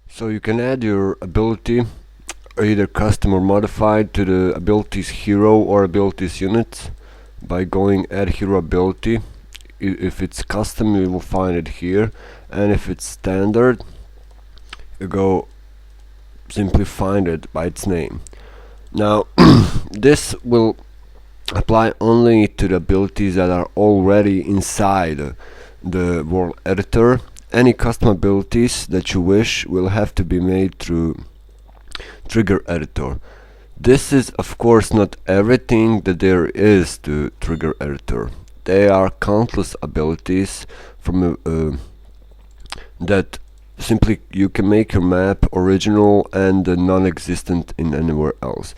So you can add your ability, either custom or modified, to the abilities hero or abilities units by going add hero ability. If it's custom, you will find it here, and if it's standard, you go simply find it by its name. Now this will apply only to the abilities that are already inside the world editor. Any custom abilities that you wish will have to be made through trigger editor. This is of course not everything that there is to trigger editor. There are countless abilities from that simply you can make your map original and non-existent in anywhere else.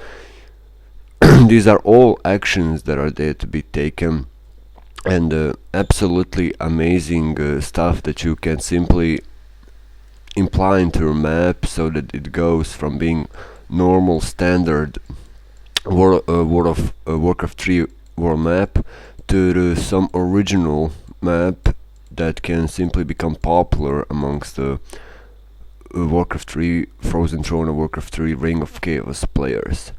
These are all actions that are there to be taken, and absolutely amazing stuff that you can simply imply into your map so that it goes from being normal standard Warcraft 3 world map to some original map that can simply become popular amongst the Warcraft 3 Frozen Throne and Warcraft 3 Ring of Chaos players.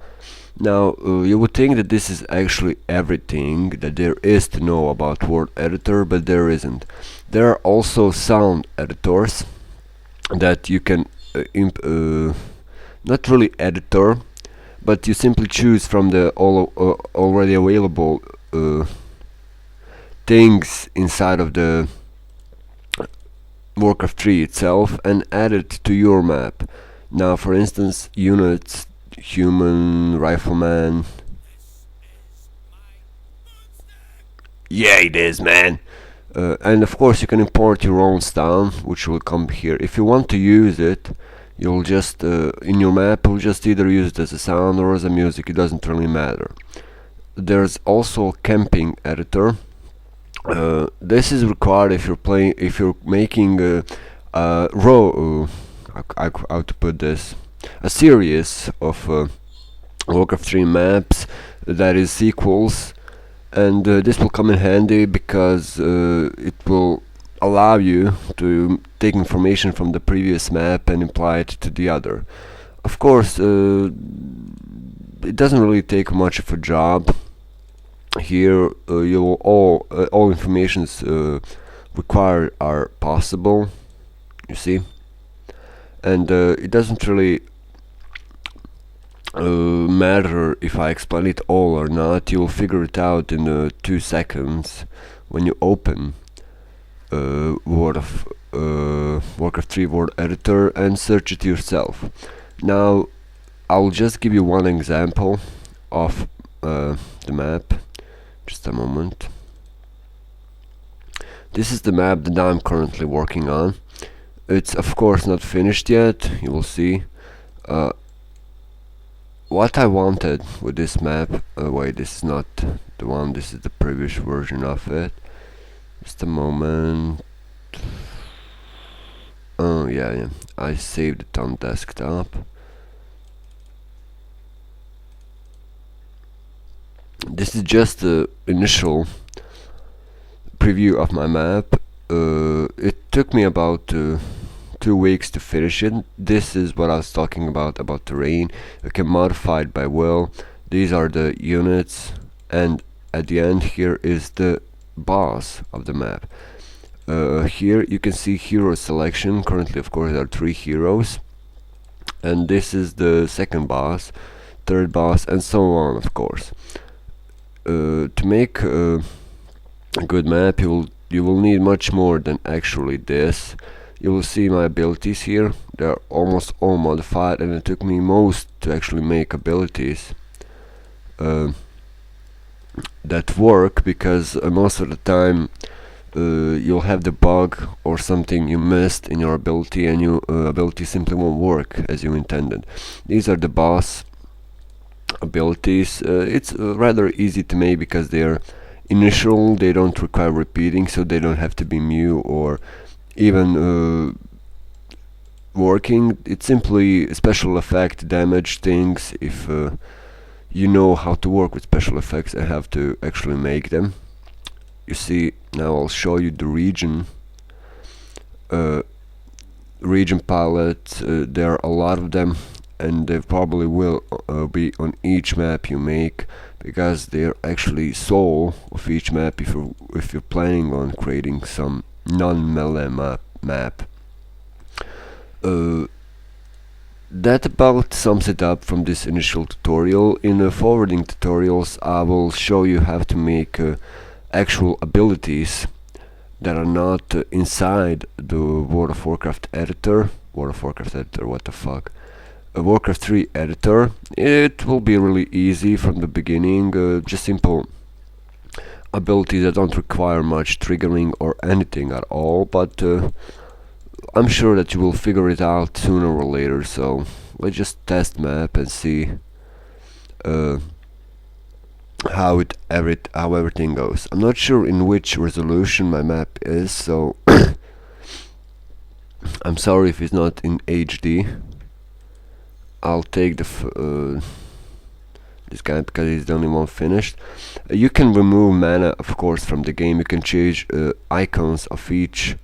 Now, you would think that this is actually everything that there is to know about World Editor, but there isn't. There are also sound editors that you can not really editor, but you simply choose from the already available things inside of the Warcraft 3 itself and add it to your map. Now, for instance, units, human, rifleman. Yeah, it is, man. And of course, you can import your own sound, which will come here. If you want to use it, you'll just in your map, you'll just either use it as a sound or as a music. It doesn't really matter. There's also a camping editor. This is required if you're making a row. How to put this? A series of Warcraft 3 maps that is sequels, and this will come in handy because it will allow you to take information from the previous map and apply it to the other. Of course, it doesn't really take much of a job. Here, you will all informations required are possible. You see, and it doesn't really matter if I explain it all or not. You'll figure it out in 2 seconds when you open Warcraft 3 World Editor and search it yourself. Now, I'll just give you one example of the map. Just a moment. This is the map that I'm currently working on. It's of course not finished yet. You will see. What I wanted with this map, wait, this is not the one, this is the previous version of it. Just a moment. Oh yeah, I saved it on desktop. This is just the initial preview of my map. It took me about 2 weeks to finish it. This is what I was talking about terrain. You can modify it by will. These are the units, and at the end here is the boss of the map. Here you can see hero selection. Currently, of course, there are 3 heroes, and this is the second boss, third boss, and so on, of course. To make a good map, you will need much more than actually this. You will see my abilities here. They are almost all modified, and it took me most to actually make abilities that work, because most of the time you'll have the bug or something you missed in your ability, and your ability simply won't work as you intended. These are the boss abilities. It's rather easy to make because they're initial, they don't require repeating, so they don't have to be new or even working. It's simply special effect damage things. If you know how to work with special effects and have to actually make them. You see, now I'll show you the region. region palettes. There are a lot of them, and they probably will be on each map you make, because they're actually soul of each map if you're planning on creating some non-melee map. Uh, that about sums it up from this initial tutorial. In the forwarding tutorials I will show you how to make actual abilities that are not inside the World of Warcraft editor. What the fuck? A Warcraft 3 editor. It will be really easy from the beginning, just simple abilities that don't require much triggering or anything at all, but I'm sure that you will figure it out sooner or later, so let's just test map and see uh, how everything goes. I'm not sure in which resolution my map is, so I'm sorry if it's not in HD. I'll take this guy because he's the only one finished. You can remove mana, of course, from the game. You can change icons of each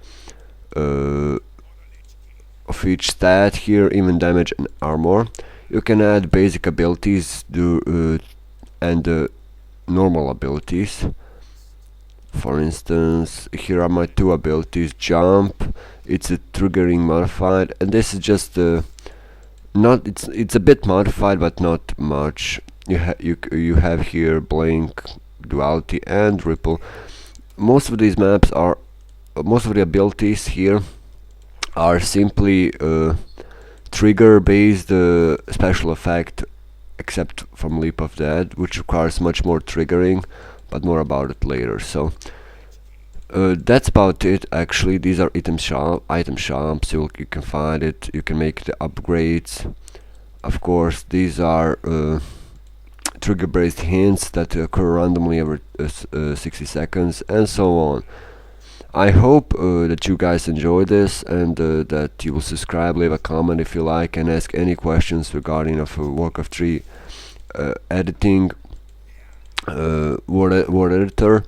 stat here, even damage and armor. You can add basic abilities and normal abilities. For instance, here are my two abilities. Jump, it's a triggering modified, and this is just not it's a bit modified, but not much. You have here blink, duality, and ripple. Most of these maps are most of the abilities here are simply trigger based special effect, except from Leap of Dead, which requires much more triggering, but more about it later. So that's about it. Actually, these are item shops. You can find it. You can make the upgrades. Of course, these are trigger-based hints that occur randomly every 60 seconds, and so on. I hope that you guys enjoy this, and that you will subscribe, leave a comment if you like, and ask any questions regarding of Warcraft 3 editing, word editor,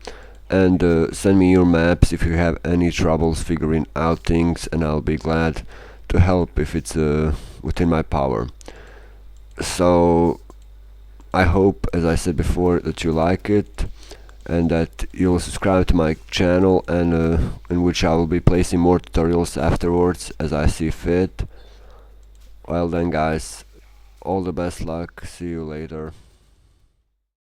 and send me your maps if you have any troubles figuring out things, and I'll be glad to help if it's within my power. So I hope, as I said before, that you like it, and that you'll subscribe to my channel, and in which I will be placing more tutorials afterwards as I see fit. Well then, guys, all the best luck, see you later.